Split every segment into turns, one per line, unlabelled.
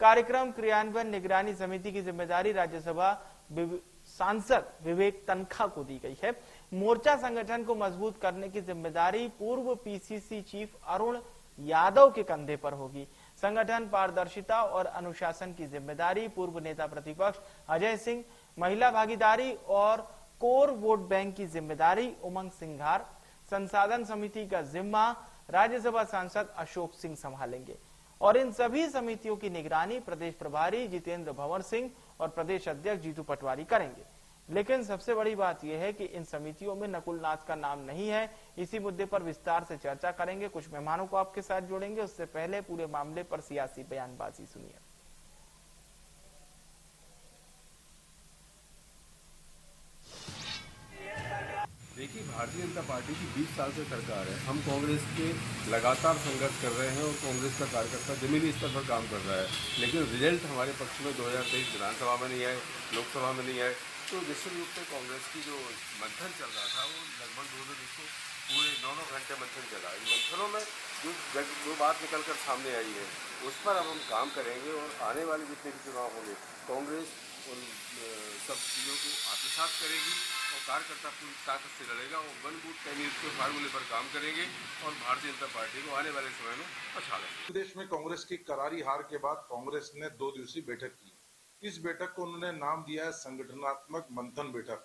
कार्यक्रम क्रियान्वयन निगरानी समिति की जिम्मेदारी राज्यसभा सांसद विवेक तनखा को दी गई है। मोर्चा संगठन को मजबूत करने की जिम्मेदारी पूर्व पीसीसी चीफ अरुण यादव के कंधे पर होगी। संगठन पारदर्शिता और अनुशासन की जिम्मेदारी पूर्व नेता प्रतिपक्ष अजय सिंह, महिला भागीदारी और कोर वोट बैंक की जिम्मेदारी उमंग सिंघार, संसाधन समिति का जिम्मा राज्यसभा सांसद अशोक सिंह संभालेंगे और इन सभी समितियों की निगरानी प्रदेश प्रभारी जितेंद्र भंवर सिंह और प्रदेश अध्यक्ष जीतू पटवारी करेंगे। लेकिन सबसे बड़ी बात यह है कि इन समितियों में नकुल नाथ का नाम नहीं है। इसी मुद्दे पर विस्तार से चर्चा करेंगे। कुछ मेहमानों को आपके साथ जोड़ेंगे। उससे पहले पूरे मामले पर सियासी बयानबाजी सुनिए।
देखिए, भारतीय जनता पार्टी की 20 साल से सरकार है। हम कांग्रेस के लगातार संघर्ष कर रहे हैं और कांग्रेस का कार्यकर्ता जमीनी स्तर पर काम कर रहा है, लेकिन रिजल्ट हमारे पक्ष में 2023 विधानसभा में नहीं आए, लोकसभा में नहीं आए। तो निश्चित रूप से कांग्रेस की जो मंथन चल रहा था वो लगभग 2 दिन इसको पूरे 9 घंटे मंथन चला। इन मंथनों में जो बात निकल कर सामने आई है उस पर अब हम काम करेंगे और आने वाले जितने भी चुनाव होंगे कांग्रेस उन सब चीज़ों को आत्मसात करेगी और कार्यकर्ता पूरी ताकत से लड़ेगा और वन बूथ कैंडिडेट के फार्मूले पर काम करेंगे और भारतीय जनता पार्टी को आने वाले समय में पछा लेंगे।
प्रदेश में कांग्रेस की करारी हार के बाद कांग्रेस ने 2 दिवसीय बैठक की। इस बैठक को उन्होंने नाम दिया है संगठनात्मक मंथन बैठक।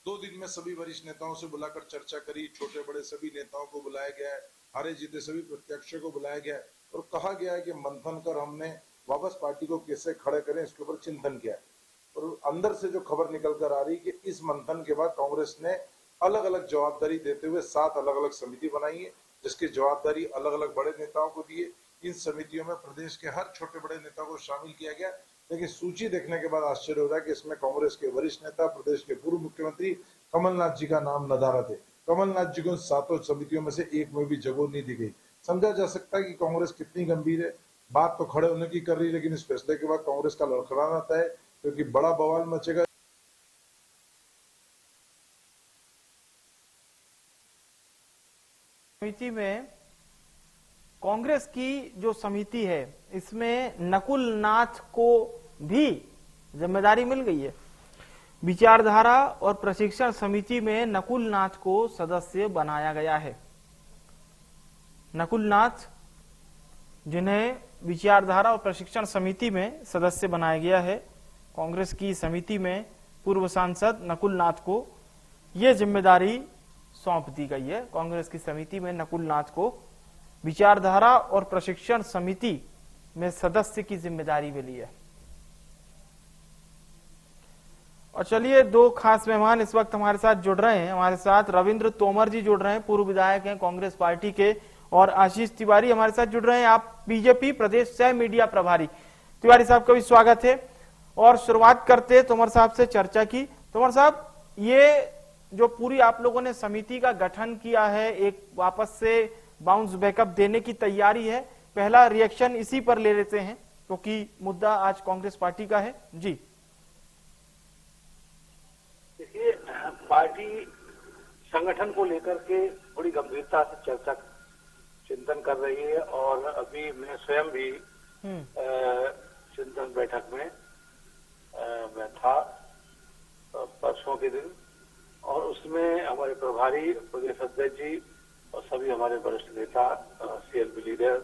2 दिन में सभी वरिष्ठ नेताओं से बुलाकर चर्चा करी, छोटे बड़े सभी नेताओं को बुलाया गया है, हारे जीते सभी प्रत्याशियों को बुलाया गया है और कहा गया है कि मंथन कर हमने वापस पार्टी को कैसे खड़े करें इसके ऊपर चिंतन किया है। और अंदर से जो खबर निकल कर आ रही कि इस मंथन के बाद कांग्रेस ने अलग अलग जवाबदारी देते हुए 7 अलग अलग समिति बनाई है, जिसकी जवाबदारी अलग अलग बड़े नेताओं को दी है। इन समितियों में प्रदेश के हर छोटे बड़े नेता को शामिल किया गया, लेकिन सूची देखने के बाद आश्चर्य हो रहा है कि इसमें कांग्रेस के वरिष्ठ नेता प्रदेश के पूर्व मुख्यमंत्री कमलनाथ जी का नाम नदारद है। कमलनाथ जी को 7 समितियों में से एक में भी जगह नहीं दी गई। समझा जा सकता है कि कांग्रेस कितनी गंभीर है। बात तो खड़े होने की कर रही है, लेकिन इस फैसले के बाद कांग्रेस का लड़खड़ाना तय है, क्योंकि बड़ा बवाल मचेगा।
समिति में कांग्रेस की जो समिति है इसमें नकुल नाथ को भी जिम्मेदारी मिल गई है। विचारधारा और प्रशिक्षण समिति में नकुल नाथ को सदस्य बनाया गया है। नकुल नाथ जिन्हें विचारधारा और प्रशिक्षण समिति में सदस्य बनाया गया है, कांग्रेस की समिति में पूर्व सांसद नकुल नाथ को यह जिम्मेदारी सौंप दी गई है। कांग्रेस की समिति में नकुल नाथ को विचारधारा और प्रशिक्षण समिति में सदस्य की जिम्मेदारी मिली है। और चलिए 2 खास मेहमान इस वक्त हमारे साथ जुड़ रहे हैं। हमारे साथ रविंद्र तोमर जी जुड़ रहे हैं, पूर्व विधायक हैं कांग्रेस पार्टी के, और आशीष तिवारी हमारे साथ जुड़ रहे हैं, आप बीजेपी प्रदेश सह मीडिया प्रभारी। तिवारी साहब का भी स्वागत है। और शुरुआत करते तोमर साहब से चर्चा की। तोमर साहब, ये जो पूरी आप लोगों ने समिति का गठन किया है, एक वापस से बाउंस बैकअप देने की तैयारी है, पहला रिएक्शन इसी पर ले लेते हैं क्योंकि मुद्दा आज कांग्रेस पार्टी का है। जी
देखिए, पार्टी संगठन को लेकर के बड़ी गंभीरता से चर्चा चिंतन कर रही है और अभी मैं स्वयं भी चिंतन बैठक में मैं था परसों के दिन, और उसमें हमारे प्रभारी प्रदेश अध्यक्ष जी और सभी हमारे वरिष्ठ नेता सीएलपी लीडर,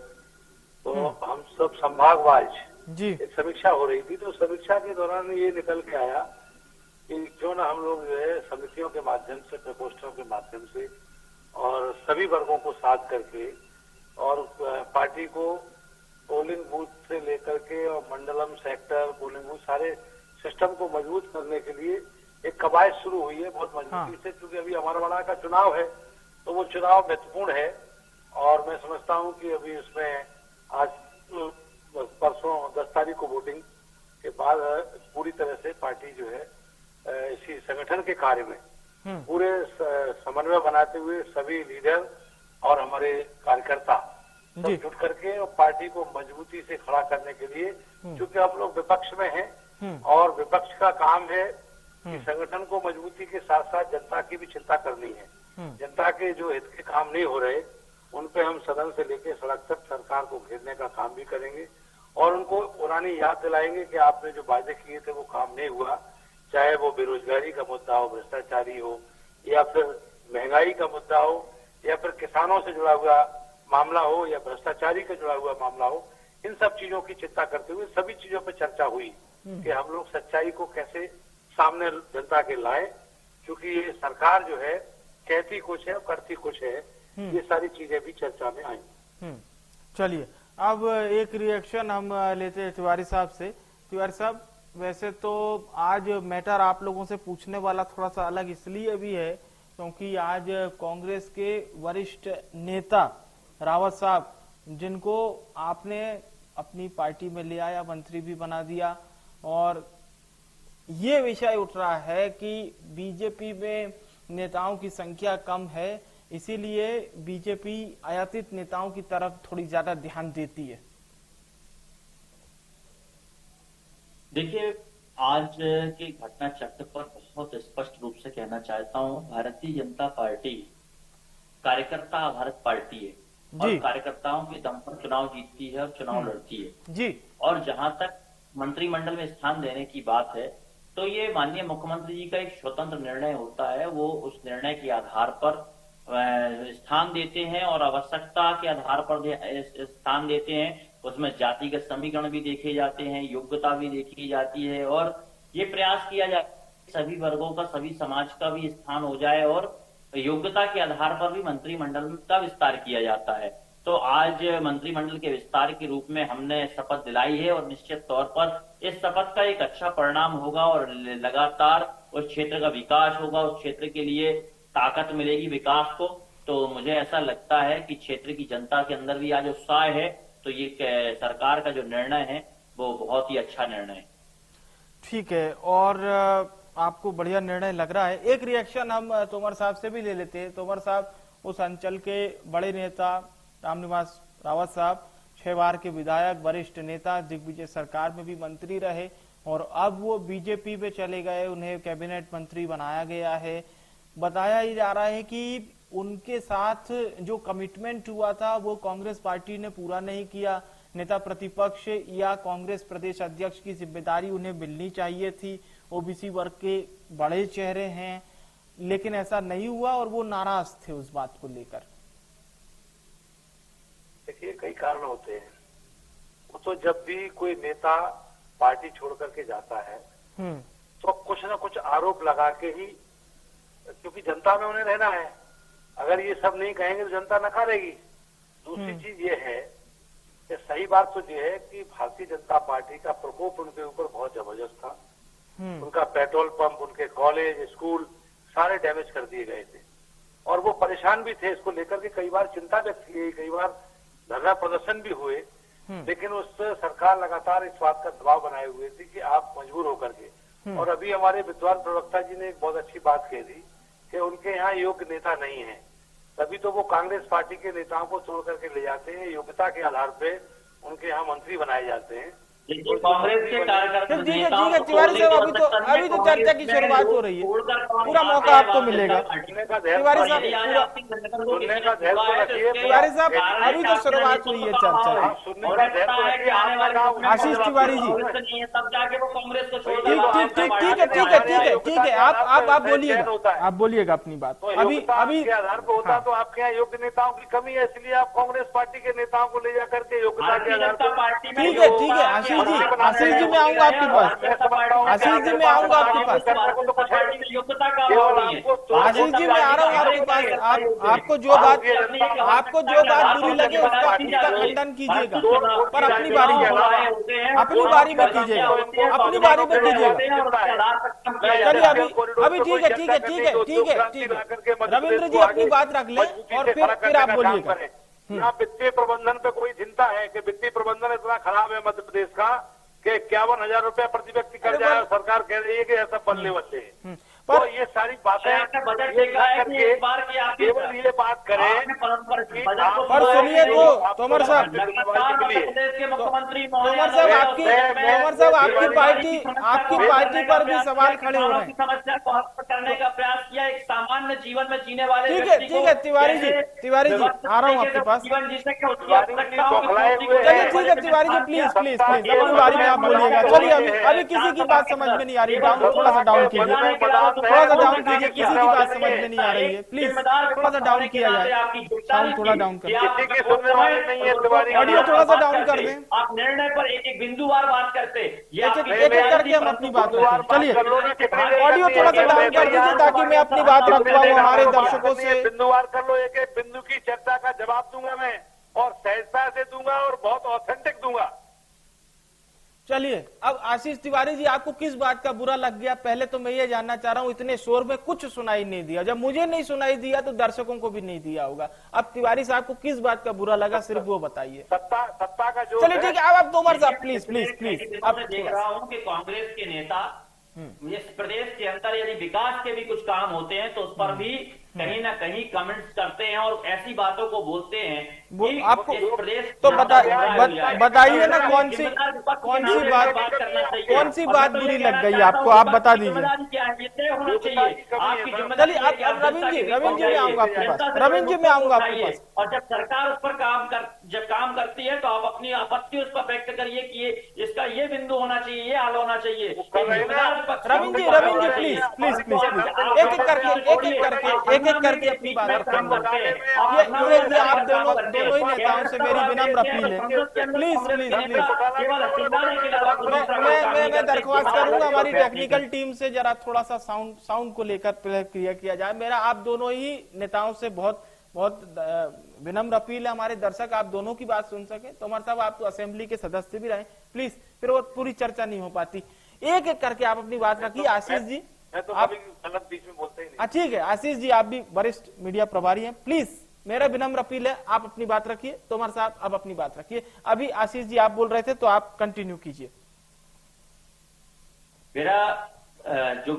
तो हम सब संभागवाज एक समीक्षा हो रही थी। तो समीक्षा के दौरान ये निकल के आया कि क्यों ना हम लोग जो है समितियों के माध्यम से, प्रकोष्ठों के माध्यम से और सभी वर्गों को साथ करके और पार्टी को पोलिंग बूथ से लेकर के और मंडलम, सेक्टर, पोलिंग बूथ सारे सिस्टम को मजबूत करने के लिए एक कवायद शुरू हुई है बहुत मजबूती से, क्योंकि अभी अमरवाड़ा का चुनाव है तो वो चुनाव महत्वपूर्ण है। और मैं समझता हूं कि अभी उसमें आज परसों 10 तारीख को वोटिंग के बाद पूरी तरह से पार्टी जो है इसी संगठन के कार्य में पूरे समन्वय बनाते हुए सभी लीडर और हमारे कार्यकर्ता सब जुट करके और पार्टी को मजबूती से खड़ा करने के लिए, क्योंकि हम लोग विपक्ष में हैं और विपक्ष का काम है कि संगठन को मजबूती के साथ साथ जनता की भी चिंता करनी है। जनता के जो हित के काम नहीं हो रहे उन पे हम सदन से लेकर सड़क तक सरकार को घेरने का काम भी करेंगे और उनको पुरानी याद दिलाएंगे कि आपने जो वादे किए थे वो काम नहीं हुआ, चाहे वो बेरोजगारी का मुद्दा हो, भ्रष्टाचारी हो, या फिर महंगाई का मुद्दा हो, या फिर किसानों से जुड़ा हुआ मामला हो, या भ्रष्टाचारी का जुड़ा हुआ मामला हो। इन सब चीजों की चिंता करते हुए सभी चीजों पर चर्चा हुई कि हम लोग सच्चाई को कैसे सामने जनता के लाएं, क्योंकि ये सरकार जो है कहती कुछ है और करती कुछ है। ये सारी चीजें भी चर्चा में आई।
चलिए, अब एक रिएक्शन हम लेते हैं तिवारी साहब से। तिवारी साहब, वैसे तो आज मैटर आप लोगों से पूछने वाला थोड़ा सा अलग इसलिए भी है क्योंकि आज कांग्रेस के वरिष्ठ नेता रावत साहब, जिनको आपने अपनी पार्टी में ले आया, मंत्री भी बना दिया, और ये विषय उठ रहा है कि बीजेपी में नेताओं की संख्या कम है, इसीलिए बीजेपी आयातित नेताओं की तरफ थोड़ी ज्यादा ध्यान देती है।
देखिए, आज के घटना चक्र पर बहुत स्पष्ट रूप से कहना चाहता हूं, भारतीय जनता पार्टी कार्यकर्ता आधारित पार्टी है और कार्यकर्ताओं के दम पर चुनाव जीतती है और चुनाव लड़ती है
जी।
और जहां तक मंत्रिमंडल में स्थान देने की बात है तो ये माननीय मुख्यमंत्री जी का एक स्वतंत्र निर्णय होता है। वो उस निर्णय के आधार पर स्थान देते हैं और आवश्यकता के आधार पर स्थान देते हैं। उसमें जातिगत समीकरण भी देखे जाते हैं, योग्यता भी देखी जाती है और ये प्रयास किया जाता है सभी वर्गों का, सभी समाज का भी स्थान हो जाए और योग्यता के आधार पर भी मंत्रिमंडल का विस्तार किया जाता है। तो आज मंत्रिमंडल के विस्तार के रूप में हमने शपथ दिलाई है और निश्चित तौर पर इस शपथ का एक अच्छा परिणाम होगा और लगातार उस क्षेत्र का विकास होगा, उस क्षेत्र के लिए ताकत मिलेगी विकास को। तो मुझे ऐसा लगता है कि क्षेत्र की जनता के अंदर भी आज उत्साह है, तो ये सरकार का जो निर्णय है वो बहुत ही अच्छा निर्णय है।
ठीक है, और आपको बढ़िया निर्णय लग रहा है। एक रिएक्शन हम तोमर साहब से भी ले लेते हैं। तोमर साहब, उस अंचल के बड़े नेता रामनिवास रावत साहब 6 बार के विधायक, वरिष्ठ नेता, दिग्विजय सरकार में भी मंत्री रहे और अब वो बीजेपी में चले गए, उन्हें कैबिनेट मंत्री बनाया गया है। बताया ही जा रहा है कि उनके साथ जो कमिटमेंट हुआ था वो कांग्रेस पार्टी ने पूरा नहीं किया। नेता प्रतिपक्ष या कांग्रेस प्रदेश अध्यक्ष की जिम्मेदारी उन्हें मिलनी चाहिए थी। ओबीसी वर्ग के बड़े चेहरे हैं, लेकिन ऐसा नहीं हुआ और वो नाराज थे उस बात को लेकर।
देखिए, कई कारण होते हैं। वो तो जब भी कोई नेता पार्टी छोड़ करके जाता है तो कुछ ना कुछ आरोप लगा के ही, क्योंकि जनता में उन्हें रहना है, अगर ये सब नहीं कहेंगे तो जनता नकारेगी। दूसरी चीज ये है कि सही बात तो ये है कि भारतीय जनता पार्टी का प्रकोप उनके ऊपर बहुत जबरदस्त था। उनका पेट्रोल पंप, उनके कॉलेज, स्कूल सारे डैमेज कर दिए गए थे और वो परेशान भी थे इसको लेकर के। कई बार चिंता व्यक्त की, कई बार धरना प्रदर्शन भी हुए, लेकिन उस सरकार लगातार इस बात का दबाव बनाए हुए थी कि आप मजबूर होकर के। और अभी हमारे विद्वान प्रवक्ता जी ने एक बहुत अच्छी बात कही थी कि उनके यहाँ योग्य नेता नहीं है, तभी तो वो कांग्रेस पार्टी के नेताओं को छोड़ करके ले जाते हैं, योग्यता के आधार पे उनके यहाँ मंत्री बनाए जाते हैं।
कांग्रेस के कार्यकर्ता
ठीक है तिवारी साहब, अभी तो चर्चा की शुरुआत हो रही है, पूरा मौका आपको मिलेगा। तिवारी साहब, तिवारी साहब, अभी तो शुरुआत हुई है चर्चा की। आशीष तिवारी जी, ठीक है, आप बोलिएगा, आप बोलिएगा अपनी बात। अभी
के आधार पर होता तो आपके यहाँ योग्य नेताओं की कमी है, इसलिए आप कांग्रेस पार्टी के नेताओं को ले जाकर के योग्यता के आधार पर।
ठीक है आशीष जी मैं आऊंगा आपके पास, आशीष जी मैं आऊंगा आपके पास, आशीष जी मैं आ रहा हूँ आपके पास। आपको जो बात बुरी लगे उसका खंडन कीजिएगा, पर अपनी बारी में कीजिएगा, अपनी बारी में कीजिएगा। चलिए अभी ठीक है, रविंद्र जी अपनी बात रख ले और फिर आप बोलिएगा।
यहाँ वित्तीय प्रबंधन पे कोई चिंता है कि वित्तीय प्रबंधन इतना खराब है मध्य प्रदेश का कि 51,000 रुपया प्रति व्यक्ति कर जाए, सरकार कह रही है कि ऐसा बल्ले बल्ले है।
पर
तो ये सारी बातें
आपने बजट
ये
देखा है कि
करके
इस बार की आपकी
केवल ये बात करें
आपने बजट को
पर सुनिए तो तोमर साहब,
लगातार मध्य प्रदेश के मुख्यमंत्री
तोमर साहब आपकी पार्टी पर भी सवाल खड़े हो रहे हैं।
समस्या को हल करने का प्रयास किया, एक सामान्य जीवन में जीने वाले
ठीक
व्यक्ति
है
को
तिवारी जी,
कैसे
तिवारी जी
व्यवस्थित
आ रहा हूँ
तरीके
आपके
से
पास।
जीवन जी सके, उसकी
तिवारी जी
आवश्यकताओं की
बौखलाए
पूर्ति
हुए
को
चलिए ठीक है Tiwari ji, please please please अपनी बारी में आप बोलिएगा। चलिए अभी किसी की बात समझ में नहीं आ रही, डाउन थोड़ा सा डाउन कीजिए, थोड़ा सा डाउन कीजिए, किसी की बात समझ में नहीं आ रही है, प्लीज थोड़ा सा डाउन किया जाए, साउंड थोड़ा डाउन कर,
किसी के सुनने वाले नहीं है तिवारी जी।
ऑडियो थोड़ा सा डाउन कर दें।
आप निर्णय पर एक एक बिंदुवार बात करते,
एक एक करके हम अपनी बात रखें। चलिए ऑडियो थोड़ा सा डाउन कर दीजिए ताकि मैं अपनी बात रख पाऊँ हमारे दर्शकों से।
बिंदुवार कर लो, एक एक बिंदु की चर्चा का जवाब दूंगा मैं, और सहजता से दूंगा और बहुत ऑथेंटिक दूंगा।
चलिए अब आशीष तिवारी जी, आपको किस बात का बुरा लग गया? पहले तो मैं ये जानना चाह रहा हूं, इतने शोर में कुछ सुनाई नहीं दिया, जब मुझे नहीं सुनाई दिया तो दर्शकों को भी नहीं दिया होगा। अब तिवारी साहब को किस बात का बुरा लगा, सिर्फ वो बताइए।
सत्ता का जो
चलिए ठीक है, अब आप तोमर साहब प्लीज प्लीज प्लीज। अब
मैं देख रहा हूँ कि कांग्रेस के नेता इस प्रदेश के अंदर यदि विकास के भी कुछ काम होते हैं तो उस पर भी कहीं ना कहीं कमेंट्स करते हैं और ऐसी बातों को बोलते हैं कि
आपको
इस प्रदेश
तो बताइए ना कौन सी बात बुरी लग गई आपको, आप बता दीजिए। चलिए अब रविंद्र जी मैं आऊंगा आपके पास, रविंद्र जी मैं आऊंगा आपके पास।
और जब सरकार उस पर काम करती है तो आप अपनी आपत्ति उस पर व्यक्त करिए कि इसका ये बिंदु होना चाहिए, ये हाल होना चाहिए।
रविंद्र जी प्लीज प्लीज प्लीज एक एक करके अपनी बात रखेंगे। ये आप दोनों ही नेताओं से मेरी विनम्र अपील है, प्लीज प्लीज प्लीज। मैं दरख्वास्त करूंगा हमारी टेक्निकल टीम से जरा थोड़ा सा साउंड को लेकर क्लियर किया जाए। मेरा आप दोनों ही नेताओं से बहुत विनम्र अपील है, हमारे दर्शक आप दोनों की बात सुन सके। तोमर साहब आप तो असेंबली के सदस्य भी रहे, प्लीज, फिर वो पूरी चर्चा नहीं हो पाती। एक एक करके आप अपनी बात रखिए। आशीष जी आप
बीच में बोलते ही नहीं।
ठीक है, आशीष जी आप भी वरिष्ठ मीडिया प्रभारी हैं, प्लीज मेरा विनम्र अपील है, आप अपनी बात रखिए। तोमर साहब अब अपनी बात रखिए। अभी आशीष जी आप बोल रहे थे तो आप कंटिन्यू कीजिए।
मेरा जो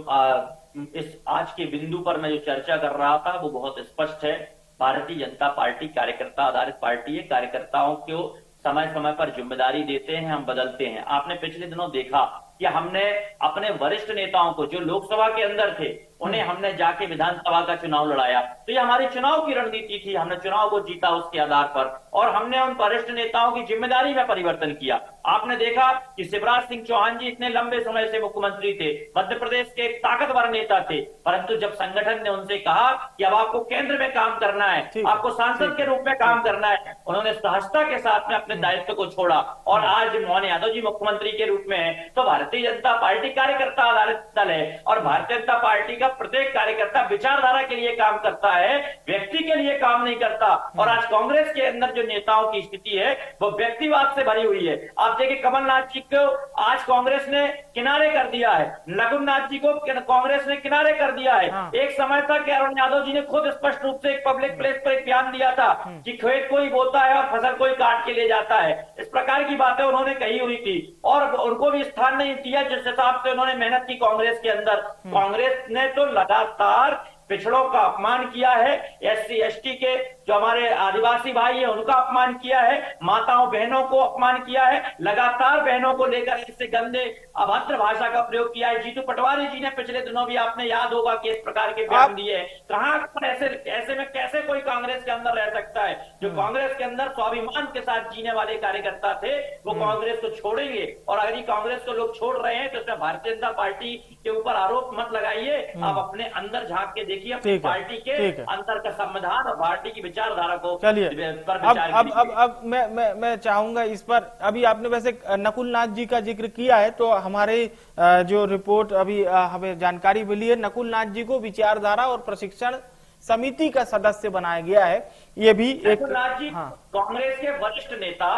इस आज के बिंदु पर मैं जो चर्चा कर रहा था वो बहुत स्पष्ट है। भारतीय जनता पार्टी कार्यकर्ता आधारित पार्टी है। कार्यकर्ताओं को समय समय पर जिम्मेदारी देते हैं, हम बदलते हैं। आपने पिछले दिनों देखा कि हमने अपने वरिष्ठ नेताओं को जो लोकसभा के अंदर थे उन्हें हमने जाके विधानसभा का चुनाव लड़ाया। तो ये हमारी चुनाव की रणनीति थी, हमने चुनाव को जीता उसके आधार पर, और हमने उन वरिष्ठ नेताओं की जिम्मेदारी में परिवर्तन किया। आपने देखा कि शिवराज सिंह चौहान जी इतने लंबे समय से मुख्यमंत्री थे, मध्य प्रदेश के एक ताकतवर नेता थे, परंतु जब संगठन ने उनसे कहा कि अब आपको केंद्र में काम करना है, आपको सांसद के रूप में काम करना है, उन्होंने सहजता के साथ में अपने दायित्व को छोड़ा और आज मोहन यादव जी मुख्यमंत्री के रूप में है। तो भारतीय जनता पार्टी कार्यकर्ता आधारित दल है और भारतीय जनता पार्टी का प्रत्येक कार्यकर्ता विचारधारा के लिए काम करता है, व्यक्ति के लिए काम नहीं करता। और आज कांग्रेस के अंदर जो नेताओं की स्थिति है वो व्यक्तिवाद से भरी हुई है। आप देखिए कमलनाथ जी को आज कांग्रेस ने किनारे कर दिया है, रघुनाथ जी को कांग्रेस ने किनारे कर दिया है। एक समय था कि अरुण यादव जी ने खुद स्पष्ट रूप से एक पब्लिक प्लेस पर एक बयान दिया था कि खेत कोई बोता है और फसल कोई काट के ले जाता है। इस प्रकार की बातें उन्होंने कही हुई थी और उनको भी स्थान नहीं दिया जिस हिसाब से उन्होंने मेहनत की कांग्रेस के अंदर। कांग्रेस ने तो लगातार पिछड़ों का अपमान किया है, एससी एसटी के जो हमारे आदिवासी भाई है उनका अपमान किया है, माताओं बहनों को अपमान किया है, लगातार बहनों को लेकर इससे गंदे अभद्र भाषा का प्रयोग किया है। जीतू पटवारी जी ने पिछले दिनों भी आपने याद होगा कि इस प्रकार के बयान दिए हैं। कहां ऐसे में कैसे कोई कांग्रेस के अंदर रह सकता है? जो कांग्रेस के अंदर स्वाभिमान के साथ जीने वाले कार्यकर्ता थे वो कांग्रेस को छोड़ेंगे, और अगर कांग्रेस को लोग छोड़ रहे हैं तो इसमें भारतीय जनता पार्टी के ऊपर आरोप मत लगाइए। आप अपने अंदर झांक के देखिए अपनी पार्टी के अंदर का संविधान और पार्टी की विचारधारा को।
चलिए अब मैं चाहूंगा इस पर, अभी आपने वैसे नकुल नाथ जी का जिक्र किया है तो हमारे जो रिपोर्ट अभी हमें जानकारी मिली है, नकुल नाथ जी को विचारधारा और प्रशिक्षण समिति का सदस्य बनाया गया है। ये भी एक
कांग्रेस के वरिष्ठ नेता,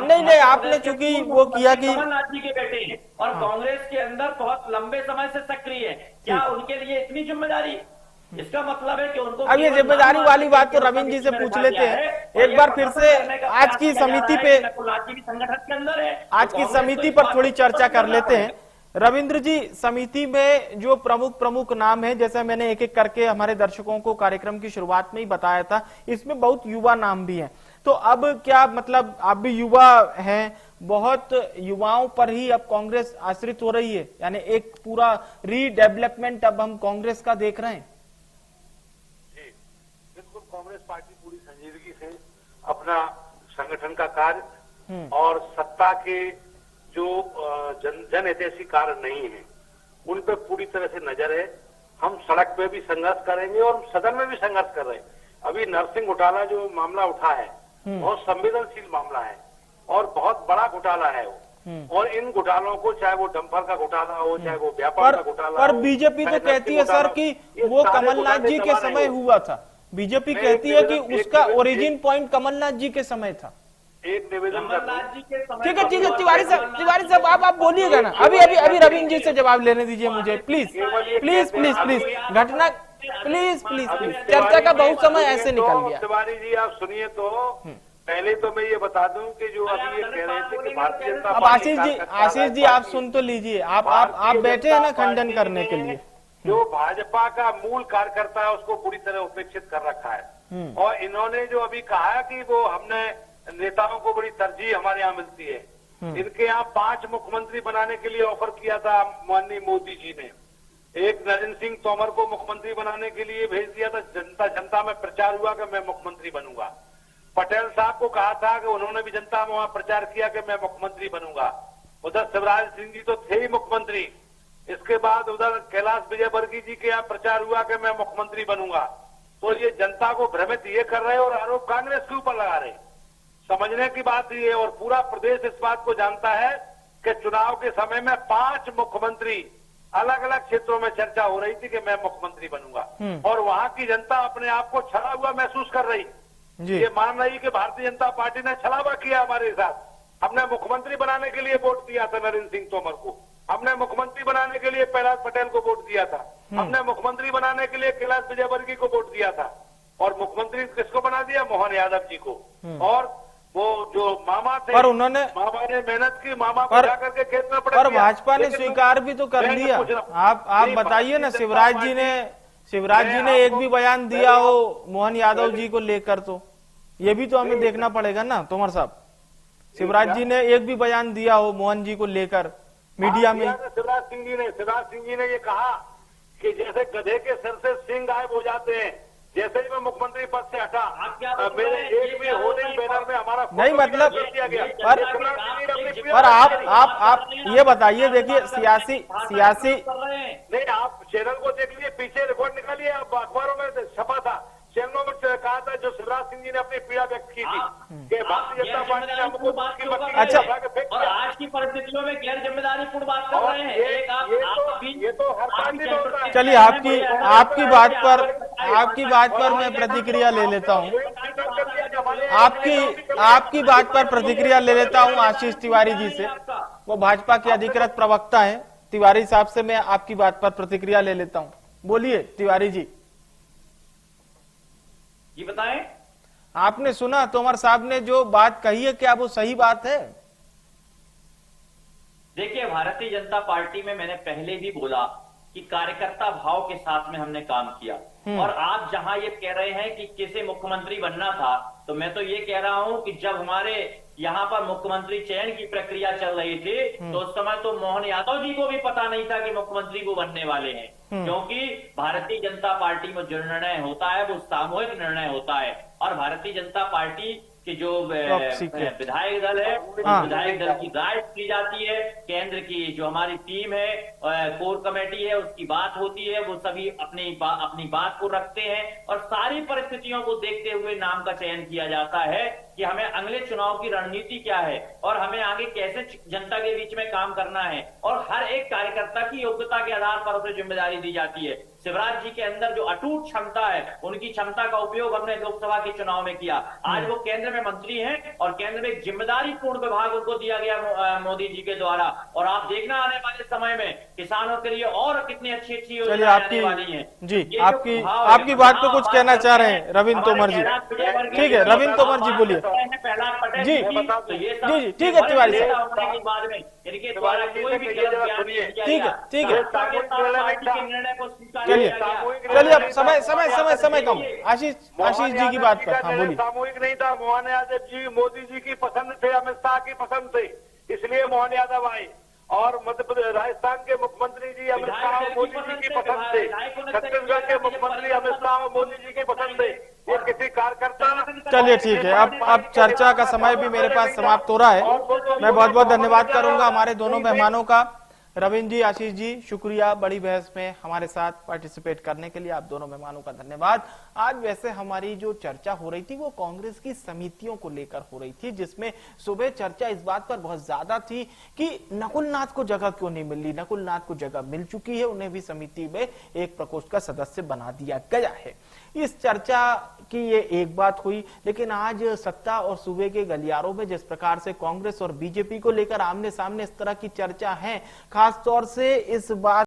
नहीं आपने चूंकि वो किया कि
कमलनाथ जी के बेटे हैं और कांग्रेस के अंदर बहुत लंबे समय से सक्रिय है, क्या उनके लिए इतनी जिम्मेदारी? इसका मतलब है कि उनको
अब ये जिम्मेदारी वाली बात तो रविंद्र जी से पूछ लेते हैं। एक बार फिर से आज की समिति पे,
संगठन के अंदर है,
आज की समिति पर थोड़ी चर्चा कर लेते हैं। रविंद्र जी, समिति में जो प्रमुख नाम है, जैसे मैंने एक एक करके हमारे दर्शकों को कार्यक्रम की शुरुआत में ही बताया था, इसमें बहुत युवा नाम भी हैं। तो अब क्या मतलब, आप भी युवा हैं, बहुत युवाओं पर ही अब कांग्रेस आश्रित हो रही है, यानी एक पूरा रीडेवलपमेंट अब हम कांग्रेस का देख रहे हैं।
जी बिल्कुल, कांग्रेस पार्टी पूरी संजीदगी से अपना संगठन का कार्य और सत्ता के जो जन हितैषी कार्य नहीं है उन पर पूरी तरह से नजर है। हम सड़क पे भी संघर्ष करेंगे और सदन में भी संघर्ष कर रहे हैं। अभी नरसिंह घोटाला जो मामला उठा है बहुत संवेदनशील मामला है और बहुत बड़ा घोटाला है वो। और इन घोटालों को, चाहे वो डंपर का घोटाला हो, चाहे वो व्यापार का घोटाला
पर
हो,
बीजेपी तो कहती है सर कि वो कमलनाथ जी के समय हुआ था। बीजेपी कहती है कि उसका ओरिजिन पॉइंट कमलनाथ जी के समय था।
एक निवेदन कर
ठीक है तिवारी साहब आप बोलिएगा ना। अभी रविंद्र जी से जवाब लेने दीजिए मुझे, प्लीज घटना प्लीज चर्चा का बहुत समय ऐसे निकल गया।
तिवारी जी आप सुनिए, तो पहले तो मैं ये बता दूं कि जो अभी ये कह रहे थे कि भारतीय जनता
अब आशीष जी आप सुन तो लीजिए, आप बैठे हैं ना खंडन करने के लिए।
जो भाजपा का मूल कार्यकर्ता है उसको पूरी तरह उपेक्षित कर रखा है। और इन्होंने जो अभी कहा कि वो हमने नेताओं को बड़ी तरजीह हमारे यहाँ मिलती है, इनके यहाँ 5 मुख्यमंत्री बनाने के लिए ऑफर किया था माननीय मोदी जी ने। एक नरेंद्र सिंह तोमर को मुख्यमंत्री बनाने के लिए भेज दिया था, जनता में प्रचार हुआ कि मैं मुख्यमंत्री बनूंगा। पटेल साहब को कहा था कि उन्होंने भी जनता में वहां प्रचार किया कि मैं मुख्यमंत्री बनूंगा। उधर शिवराज सिंह जी तो थे ही मुख्यमंत्री। इसके बाद उधर कैलाश विजयवर्गीय जी के यहाँ प्रचार हुआ कि मैं मुख्यमंत्री बनूंगा। तो ये जनता को भ्रमित ये कर रहे और आरोप कांग्रेस के ऊपर लगा रहे। समझने की बात ये, और पूरा प्रदेश इस बात को जानता है कि चुनाव के समय में 5 मुख्यमंत्री अलग अलग क्षेत्रों में चर्चा हो रही थी कि मैं मुख्यमंत्री बनूंगा। और वहां की जनता अपने आप को छला हुआ महसूस कर रही, ये मान रही कि भारतीय जनता पार्टी ने छलावा किया हमारे साथ। हमने मुख्यमंत्री बनाने के लिए वोट दिया था नरेंद्र सिंह तोमर को, हमने मुख्यमंत्री बनाने के लिए प्रहलाद पटेल को वोट दिया था, हमने मुख्यमंत्री बनाने के लिए कैलाश विजयवर्गीय को वोट दिया था। और मुख्यमंत्री किसको बना दिया? मोहन यादव जी को। और वो जो मामा थे,
पर उन्होंने
मामा ने मेहनत की, मामा को जाकर के खेत में पड़ा।
पर भाजपा ने स्वीकार भी तो कर लिया। आप बताइए ना, शिवराज जी ने एक भी बयान दिया हो मोहन यादव जी को लेकर, तो ये भी तो हमें देखना पड़ेगा ना तोमर साहब। शिवराज जी ने एक भी बयान दिया हो मोहन जी को लेकर मीडिया में?
शिवराज सिंह जी ने ये कहा कि जैसे गधे के सिर से सिंह गायब हो जाते हैं, जैसे ही मैं मुख्यमंत्री पद से हटा मेरे एक भी होर्डिंग बैनर में हमारा
नहीं मतलब पर आप ये बताइए, देखिए सियासी
नहीं, आप चैनल को देख लीजिए, पीछे रिकॉर्ड निकालिए, आप अखबारों में छपा था, चैनलों में कहा था, जो शिवराज सिंह जी ने अपनी पीड़ा व्यक्त की थी कि भारतीय जनता पार्टी ने हमको
अच्छा,
और आज की परिस्थितियों में गैर जिम्मेदारीपूर्ण बात कर रहे हैं।
ये तो हर पार्टी में होता है।
चलिए आपकी बात पर मैं प्रतिक्रिया ले लेता हूँ। आपकी बात पर प्रतिक्रिया ले लेता हूँ आशीष तिवारी जी से, वो भाजपा के अधिकृत प्रवक्ता हैं। तिवारी साहब से मैं आपकी बात पर प्रतिक्रिया ले लेता हूँ। बोलिए तिवारी जी।
ये बताएं,
आपने सुना तोमर साहब ने जो बात कही है, क्या वो सही बात है?
देखिए, भारतीय जनता पार्टी में मैंने पहले भी बोला कि कार्यकर्ता भाव के साथ में हमने काम किया। और आप जहां ये कह रहे हैं कि किसे मुख्यमंत्री बनना था, तो मैं तो ये कह रहा हूं कि जब हमारे यहाँ पर मुख्यमंत्री चयन की प्रक्रिया चल रही थी, तो उस समय तो मोहन यादव जी को भी पता नहीं था कि मुख्यमंत्री वो बनने वाले हैं। क्योंकि भारतीय जनता पार्टी में जो निर्णय होता है वो सामूहिक निर्णय होता है। और भारतीय जनता पार्टी कि जो विधायक दल है, विधायक दल की राय की जाती है, केंद्र की जो हमारी टीम है, कोर कमेटी है, उसकी बात होती है, वो सभी अपनी बात को रखते हैं और सारी परिस्थितियों को देखते हुए नाम का चयन किया जाता है कि हमें अगले चुनाव की रणनीति क्या है और हमें आगे कैसे जनता के बीच में काम करना है। और हर एक कार्यकर्ता की योग्यता के आधार पर उसे जिम्मेदारी दी जाती है। शिवराज जी के अंदर जो अटूट क्षमता है, उनकी क्षमता का उपयोग हमने लोकसभा के चुनाव में किया। आज वो केंद्र में मंत्री हैं और केंद्र में एक जिम्मेदारी पूर्ण विभाग उनको दिया गया मोदी जी के द्वारा। और आप देखना आने वाले समय में किसानों के लिए और कितनी अच्छी योजनाएं आने वाली हैं।
जी आपकी बात पे कुछ कहना चाह रहे हैं रविंद्र तोमर जी? ठीक है, रविंद्र तोमर जी बोलिए।
प्रहलाद पटेल
जी,
तो ये सब
जी, ठीक है तिवारी साहब,
होने के बाद में इनके द्वारा कोई भी गलत बयान नहीं दिया
ठीक है,
गया।
ठीक है।
पार्टी के निर्णय को स्वीकार
चलिए
किया गया।
चलिए अब समय कम। आशीष जी की बात पर, हाँ बोलिए।
सामूहिक नहीं था। मोहन यादव जी मोदी जी की पसंद थे, अमित शाह की पसंद थे, इसलिए मोहन यादव आए। और मध्य प्रदेश राजस्थान के मुख्यमंत्री जी अमित शाह और मोदी जी की पसंद थे, छत्तीसगढ़ के मुख्यमंत्री अमित शाह और मोदी जी की पसंद थे। ये किसी कार्यकर्ता।
चलिए ठीक है, अब चर्चा का समय भी मेरे पास समाप्त हो रहा है। मैं बहुत बहुत धन्यवाद करूंगा हमारे दोनों मेहमानों का, रविंद्र जी, आशीष जी, शुक्रिया बड़ी बहस में हमारे साथ पार्टिसिपेट करने के लिए। आप दोनों मेहमानों का धन्यवाद। आज वैसे हमारी जो चर्चा हो रही थी वो कांग्रेस की समितियों को लेकर हो रही थी, जिसमें सुबह चर्चा इस बात पर बहुत ज्यादा थी कि नकुल नाथ को जगह क्यों नहीं मिल रही। नकुल नाथ को जगह मिल चुकी है, उन्हें भी समिति में एक प्रकोष्ठ का सदस्य बना दिया गया है। इस चर्चा की ये एक बात हुई, लेकिन आज सत्ता और सूबे के गलियारों में जिस प्रकार से कांग्रेस और बीजेपी को लेकर आमने सामने इस तरह की चर्चा है, खास तौर से इस बात